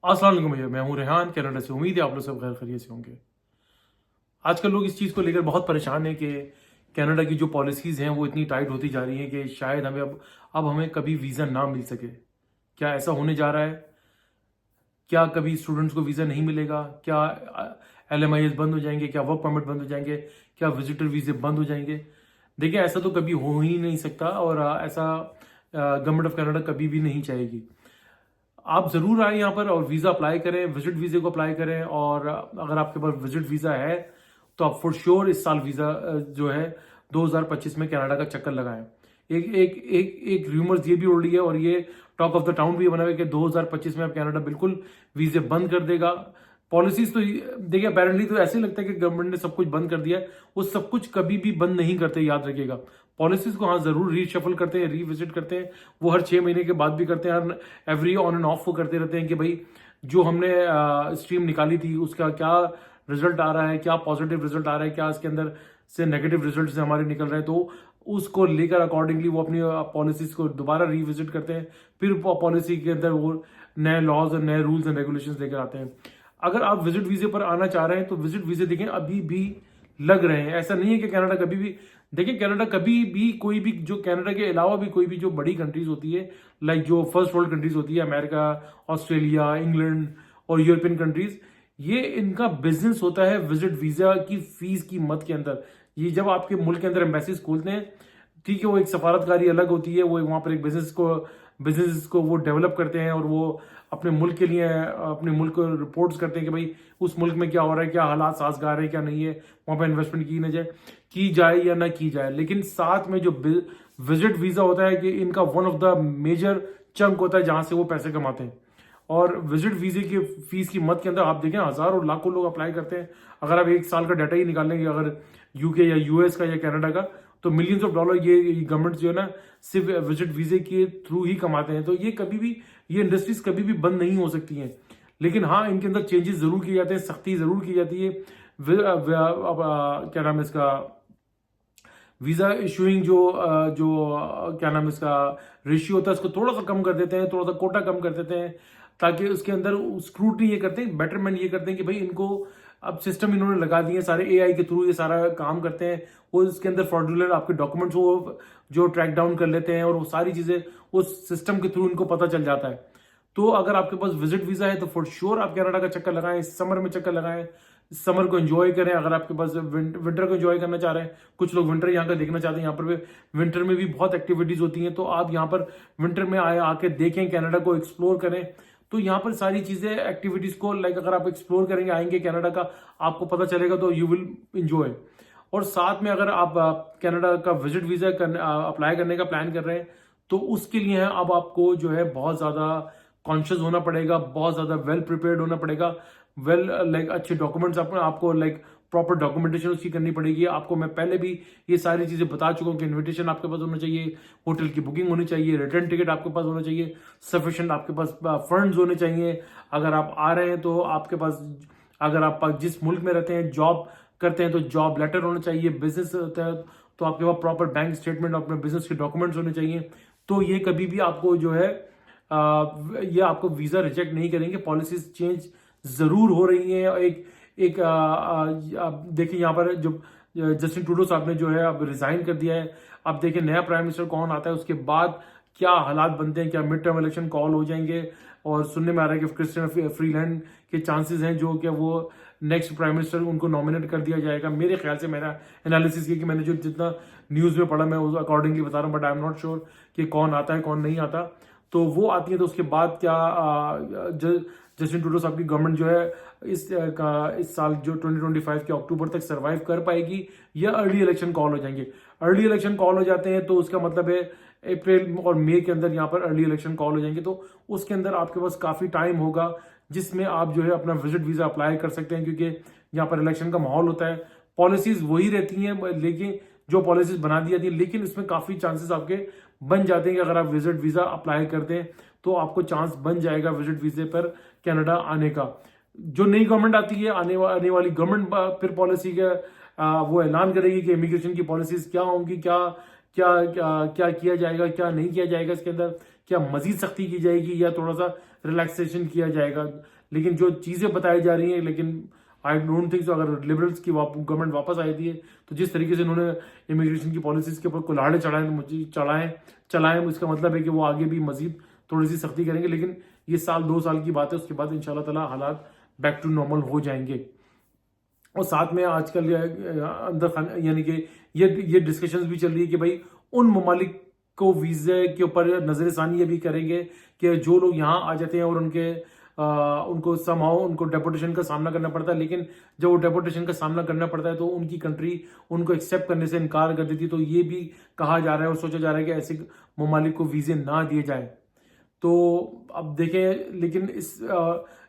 अस्सलाम वालेकुम भैया, मैं हूं रेहान कनाडा से। उम्मीद है आप लोग सब खैर खैरियत से होंगे। आजकल लोग इस चीज़ को लेकर बहुत परेशान हैं कि कनाडा की जो पॉलिसीज़ हैं वो इतनी टाइट होती जा रही हैं कि शायद हमें अब हमें कभी वीज़ा ना मिल सके। क्या ऐसा होने जा रहा है? क्या कभी स्टूडेंट्स को वीज़ा नहीं मिलेगा? क्या LMIS बंद हो जाएंगे? क्या वर्क परमिट बंद हो जाएंगे? क्या विजिटर वीज़े बंद हो जाएंगे? देखिए, ऐसा तो कभी हो ही नहीं सकता और ऐसा गवर्नमेंट ऑफ कनाडा कभी भी नहीं चाहेगी। आप ज़रूर आएँ यहाँ पर और वीज़ा अप्लाई करें, विज़िट वीज़े को अप्लाई करें। और अगर आपके पास विज़िट वीज़ा है तो आप फॉर श्योर इस साल वीज़ा जो है 2025 में कनाडा का चक्कर लगाएं। एक एक एक एक रूमर्स ये भी उड़ रही है और ये टॉक ऑफ द टाउन भी बना हुआ है कि 2025 में अब कनाडा बिल्कुल वीज़े बंद कर देगा। पॉलिसीज तो देखिए, अपेरेंटली तो ऐसे लगता है कि गवर्नमेंट ने सब कुछ बंद कर दिया है। वो सब कुछ कभी भी बंद नहीं करते, याद रखिएगा। पॉलिसीज को हाँ जरूर रीशफल करते हैं, रीविजिट करते हैं। वो हर 6 महीने के बाद भी करते हैं, हर एवरी ऑन एंड ऑफ वो करते रहते हैं कि भाई जो हमने स्ट्रीम निकाली थी उसका क्या रिजल्ट आ रहा है, क्या पॉजिटिव रिजल्ट आ रहा है, क्या इसके अंदर से नेगेटिव रिजल्ट से हमारे निकल रहे हैं। तो उसको लेकर अकॉर्डिंगली वो अपनी पॉलिसीज को दोबारा रिविजिट करते हैं। फिर पॉलिसी के अंदर वो नए लॉज और नए रूल्स एंड रेगुलेशंस लेकर आते हैं। अगर आप विजिट वीजे पर आना चाह रहे हैं तो विजिट वीजे देखें अभी भी लग रहे हैं। ऐसा नहीं है कि कनाडा कभी भी, देखिए कनाडा कभी भी कोई भी जो कनाडा के अलावा भी कोई भी जो बड़ी कंट्रीज होती है, लाइक जो फर्स्ट वर्ल्ड कंट्रीज होती है, अमेरिका, ऑस्ट्रेलिया, इंग्लैंड और यूरोपियन कंट्रीज, ये इनका बिजनेस होता है विजिट वीजा की फीस की मद के अंदर। ये जब आपके मुल्क के अंदर एम्बेसीज खोलते हैं, ठीक है, वो एक सफारतकारी अलग होती है, वो वहां पर एक बिजनेस को वो डेवलप करते हैं और वो अपने मुल्क के लिए अपने मुल्क को रिपोर्ट्स करते हैं कि भाई उस मुल्क में क्या हो रहा है, क्या हालात साजगार है, क्या नहीं है, वहां पर इन्वेस्टमेंट की जाए या ना की जाए। लेकिन साथ में जो विजिट वीजा होता है कि इनका one of the major chunk होता है जहां से वो पैसे कमाते हैं। और विजिट वीजे की फीस की मद के अंदर आप देखें हजारों लाखों लोग अप्लाई करते हैं। अगर आप एक साल का डाटा ही निकाल लेंगे, अगर यूके या यूएस का या कनाडा का, तो मिलियंस ऑफ डॉलर ये गवर्नमेंट जो है ना सिर्फ विजिट वीजे के थ्रू ही कमाते हैं। तो ये कभी भी, ये इंडस्ट्रीज कभी भी बंद नहीं हो सकती हैं। लेकिन हाँ, इनके अंदर चेंजेस जरूर किए जाते हैं, सख्ती जरूर की जाती है। क्या नाम है इसका, वीजा इशूइंग क्या नाम है इसका, रेशियो होता है, उसको थोड़ा सा कम कर देते हैं, थोड़ा सा कोटा कम कर देते हैं, ताकि उसके अंदर स्क्रूटनी ये करते हैं, बेटरमेंट ये करते हैं कि भाई इनको अब सिस्टम इन्होंने लगा दिए सारे AI के थ्रू, ये सारा काम करते हैं। वो इसके अंदर फ्रॉडुलेंट आपके डॉक्यूमेंट्स वो जो ट्रैक डाउन कर लेते हैं और वो सारी चीजें उस सिस्टम के थ्रू इनको पता चल जाता है। तो अगर आपके पास विजिट वीजा है तो फॉर श्योर आप कनाडा का चक्कर लगाएं, समर में चक्कर लगाएं, समर को एंजॉय करें। अगर आपके पास विंटर को एंजॉय करना चाह रहे हैं, कुछ लोग विंटर यहाँ का देखना चाहते हैं, यहाँ पर भी विंटर में भी बहुत एक्टिविटीज होती हैं, तो आप यहाँ पर विंटर में आके देखें, कनाडा को एक्सप्लोर करें। तो यहाँ पर सारी चीजें एक्टिविटीज को, लाइक अगर आप एक्सप्लोर करेंगे, आएंगे कनाडा का, आपको पता चलेगा, तो यू विल इंजॉय। और साथ में अगर आप कनाडा का विजिट वीजा अप्लाई करने का प्लान कर रहे हैं तो उसके लिए अब आपको जो है बहुत ज्यादा कॉन्शियस होना पड़ेगा, बहुत ज्यादा वेल प्रिपेयर्ड होना पड़ेगा। लाइक अच्छे डॉक्यूमेंट्स आपको लाइक प्रॉपर डॉक्यूमेंटेशन उसकी करनी पड़ेगी। आपको मैं पहले भी ये सारी चीजें बता चुका हूँ कि इन्विटेशन आपके पास होना चाहिए, होटल की बुकिंग होनी चाहिए, रिटर्न टिकट आपके पास होना चाहिए, सफिशिएंट आपके पास फंड्स होने चाहिए। अगर आप आ रहे हैं तो आपके पास, अगर आप जिस मुल्क में रहते हैं जॉब करते हैं तो जॉब लेटर होना चाहिए, बिजनेस होता है तो आपके पास प्रॉपर बैंक स्टेटमेंट, अपने बिजनेस के डॉक्यूमेंट्स होने चाहिए। तो ये कभी भी आपको जो है ये आपको वीजा रिजेक्ट नहीं करेंगे। पॉलिसीज चेंज जरूर हो रही हैं। एक एक देखिए यहाँ पर जो जस्टिन ट्रूडो साहब ने जो है अब रिजाइन कर दिया है। अब देखिए नया प्राइम मिनिस्टर कौन आता है, उसके बाद क्या हालात बनते हैं, क्या मिड टर्म इलेक्शन कॉल हो जाएंगे। और सुनने में आ रहा है कि क्रिस्टियन फ्रीलैंड के चांसेस हैं जो कि वो नेक्स्ट प्राइम मिनिस्टर उनको नॉमिनेट कर दिया जाएगा। मेरे ख्याल से, मेरा एनालिसिस ये कि मैंने जो जितना न्यूज में पढ़ा मैं उस अकॉर्डिंगली बता रहा हूँ, but I am not sure कि कौन आता है कौन नहीं आता। तो वो आती है तो उसके बाद क्या जस्टिन ट्रूडो साहब की गवर्नमेंट जो है इस साल जो 2025 के अक्टूबर तक सरवाइव कर पाएगी या अर्ली इलेक्शन कॉल हो जाएंगे। अर्ली इलेक्शन कॉल हो जाते हैं तो उसका मतलब है अप्रैल और मई के अंदर यहाँ पर अर्ली इलेक्शन कॉल हो जाएंगे। तो उसके अंदर आपके पास काफी टाइम होगा जिसमें आप जो है अपना विजिट वीजा अप्लाई कर सकते हैं, क्योंकि यहाँ पर इलेक्शन का माहौल होता है। पॉलिसीज वही रहती हैं, लेकिन जो पॉलिसीज बना दी जाती है, लेकिन इसमें काफी चांसेस आपके बन जाते हैं कि अगर आप विजिट वीजा अप्लाई करते हैं तो आपको चांस बन जाएगा विजिट वीजे पर कनाडा आने का। जो नई गवर्नमेंट आती है, आने वाली गवर्नमेंट फिर पॉलिसी का वो ऐलान करेगी कि इमिग्रेशन की पॉलिसीज क्या होंगी, क्या क्या क्या क्या किया जाएगा, क्या नहीं किया जाएगा, इसके अंदर क्या मजीद सख्ती की जाएगी या थोड़ा सा रिलैक्सेशन किया जाएगा? लेकिन जो चीज़ें बताई जा रही हैं, लेकिन आई डोंट थिंक सो अगर लिबरल्स की गवर्नमेंट वापस आई थी तो जिस तरीके से उन्होंने इमिग्रेशन की पॉलिसीज के ऊपर कुल्हाड़े चलाएं, इसका मतलब है कि वो आगे भी मजीद थोड़ी सी सख्ती करेंगे। लेकिन ये साल 2 साल की बात है, उसके बाद इंशाल्लाह ताला हालात बैक टू नॉर्मल हो जाएंगे। और साथ में आजकल अंदर यानी कि ये डिस्कशंस भी चल रही है कि भाई उन ममालिक को वीज़े के ऊपर नजरसानी ये भी करेंगे कि जो लोग यहाँ आ जाते हैं और उनको समहाउ उनको डेपोटेशन का सामना करना पड़ता है, लेकिन जब वो डेपोटेशन का सामना करना पड़ता है तो उनकी कंट्री उनको एक्सेप्ट करने से इनकार कर देती है। तो ये भी कहा जा रहा है और सोचा जा रहा है कि ऐसे ममालिक को वीज़े ना दिए जाए। तो अब देखें, लेकिन इस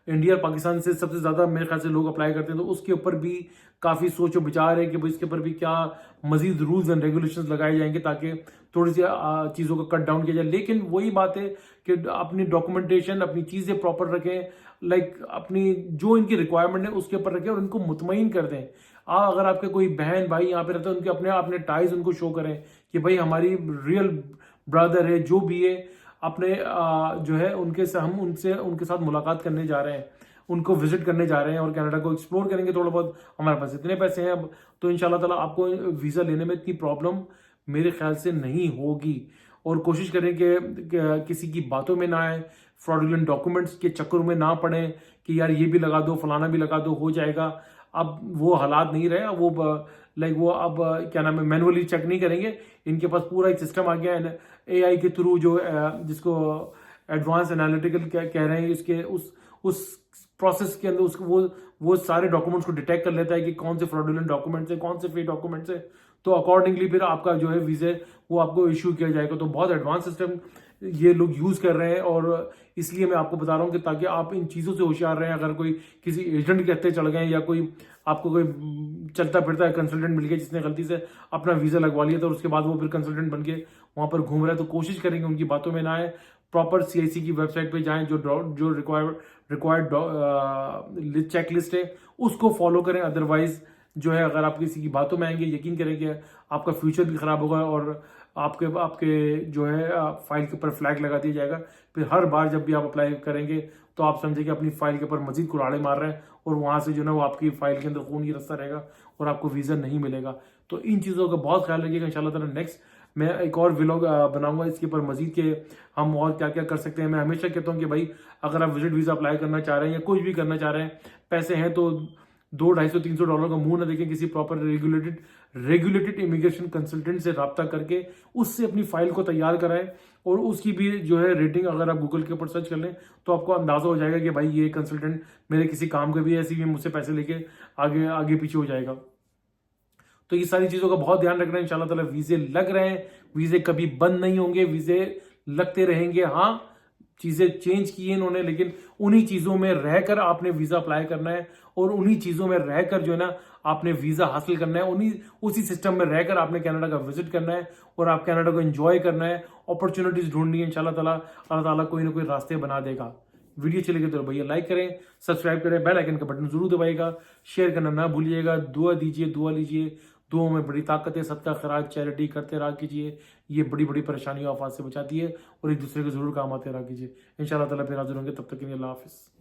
इंडिया और पाकिस्तान से सबसे ज़्यादा मेरे ख्याल से लोग अप्लाई करते हैं, तो उसके ऊपर भी काफ़ी सोचो विचार है कि भाई इसके ऊपर भी क्या मजीद रूल्स एंड रेगुलेशंस लगाए जाएंगे ताकि थोड़ी सी चीज़ों को कट डाउन किया जाए। लेकिन वही बात है कि अपनी डॉक्यूमेंटेशन, अपनी चीज़ें प्रॉपर रखें, लाइक अपनी जो इनकी रिक्वायरमेंट है उसके ऊपर रखें और इनको मुतमईन कर दें। अगर आपके कोई बहन भाई यहाँ पे रहते हैं, उनके अपने टाइज उनको शो करें कि भाई हमारी रियल ब्रदर है, जो भी है, अपने जो है हम उनके साथ मुलाकात करने जा रहे हैं, उनको विजिट करने जा रहे हैं और कनाडा को एक्सप्लोर करेंगे थोड़ा बहुत। हमारे पास इतने पैसे हैं अब, तो इंशाल्लाह ताला आपको वीज़ा लेने में इतनी प्रॉब्लम मेरे ख्याल से नहीं होगी। और कोशिश करें कि किसी की बातों में ना आए, फ्रॉडुलेंट डॉक्यूमेंट्स के चक्कर में ना पड़े कि यार ये भी लगा दो, फलाना भी लगा दो, हो जाएगा। अब वो हालात नहीं रहे। अब वो अब क्या नाम है, मैनुअली चेक नहीं करेंगे, इनके पास पूरा एक सिस्टम आ गया है AI के थ्रू, जो जिसको एडवांस एनालिटिकल कह रहे हैं, इसके उस प्रोसेस के अंदर वो सारे डॉक्यूमेंट्स को डिटेक्ट कर लेता है कि कौन से फ्रॉडुलेंट डॉक्यूमेंट्स है, कौन से फेक डॉक्यूमेंट्स है। तो अकॉर्डिंगली फिर आपका जो है वीज़े वो आपको इशू किया जाएगा। तो बहुत एडवांस सिस्टम ये लोग यूज कर रहे हैं और इसलिए मैं आपको बता रहा हूँ कि ताकि आप इन चीज़ों से होशियार रहें। अगर कोई किसी एजेंट के हत्थे चढ़ गए या आपको कोई चलता फिरता है कंसल्टेंट मिल गया जिसने गलती से अपना वीज़ा लगवा लिया तो उसके बाद वो फिर कंसल्टेंट बन के वहाँ पर घूम रहा है, तो कोशिश करेंगे उनकी बातों में ना आए। प्रॉपर CIC की वेबसाइट पे जाएं, जो रिक्वायर्ड चेक लिस्ट है उसको फॉलो करें। अदरवाइज जो है, अगर आप किसी की बातों में आएंगे, यकीन करेंगे आपका फ्यूचर भी खराब होगा और आपके जो है फाइल के ऊपर फ्लैग लगा दिया जाएगा। फिर हर बार जब भी आप अप्लाई करेंगे तो आप समझेंगे अपनी फाइल के ऊपर मजीद कुल्हाड़े मार रहे हैं और वहां से जो ना वो आपकी फाइल के अंदर खून ही रास्ता रहेगा और आपको वीज़ा नहीं मिलेगा। तो इन चीज़ों का बहुत ख्याल रखिएगा। इंशाल्लाह ताला नेक्स्ट मैं एक और व्लॉग बनाऊंगा इसके ऊपर मजीद के हम और क्या क्या कर सकते हैं। मैं हमेशा कहता हूँ कि भाई अगर आप विजिट वीज़ा अप्लाई करना चाह रहे हैं या कुछ भी करना चाह रहे हैं, पैसे हैं तो $200-300 का मुंह ना देखें, किसी प्रॉपर रेगुलेटेड इमिग्रेशन कंसल्टेंट से रब्ता करके उससे अपनी फाइल को तैयार कराएं और उसकी भी जो है रेटिंग अगर आप गूगल के ऊपर सर्च कर लें तो आपको अंदाजा हो जाएगा कि भाई ये कंसल्टेंट मेरे किसी काम के भी है, ऐसी भी मुझसे पैसे लेके आगे पीछे हो जाएगा। तो ये सारी चीज़ों का बहुत ध्यान रखना है। इंशाल्लाह ताला वीज़े लग रहे हैं, वीज़े कभी बंद नहीं होंगे, वीज़े लगते रहेंगे। हाँ, चीज़ें चेंज की है इन्होंने, लेकिन उन्हीं चीज़ों में रहकर आपने वीज़ा अप्लाई करना है और उन्हीं चीज़ों में रहकर जो है ना आपने वीज़ा हासिल करना है। उसी सिस्टम में रहकर आपने कनाडा का विजिट करना है और आप कनाडा को एंजॉय करना है, अपॉर्चुनिटीज ढूंढनी है। इंशाल्लाह ताला अल्लाह ताला कोई ना कोई रास्ते बना देगा। वीडियो अच्छी लगे तो भैया लाइक करें, सब्सक्राइब करें, बेल आइकन का बटन जरूर दबाइएगा, शेयर करना ना भूलिएगा, दुआ दीजिए, दुआ लीजिए। दुआ में बड़ी ताकत है, सदका खैरात चैरिटी करते रहा कीजिए, ये बड़ी बड़ी परेशानियों आफात से बचाती है और एक दूसरे को जरूर काम आते रहा कीजिए। इंशाल्लाह ताला फिर हाजिर होंगे, तब तक के लिए अल्लाह हाफिज़।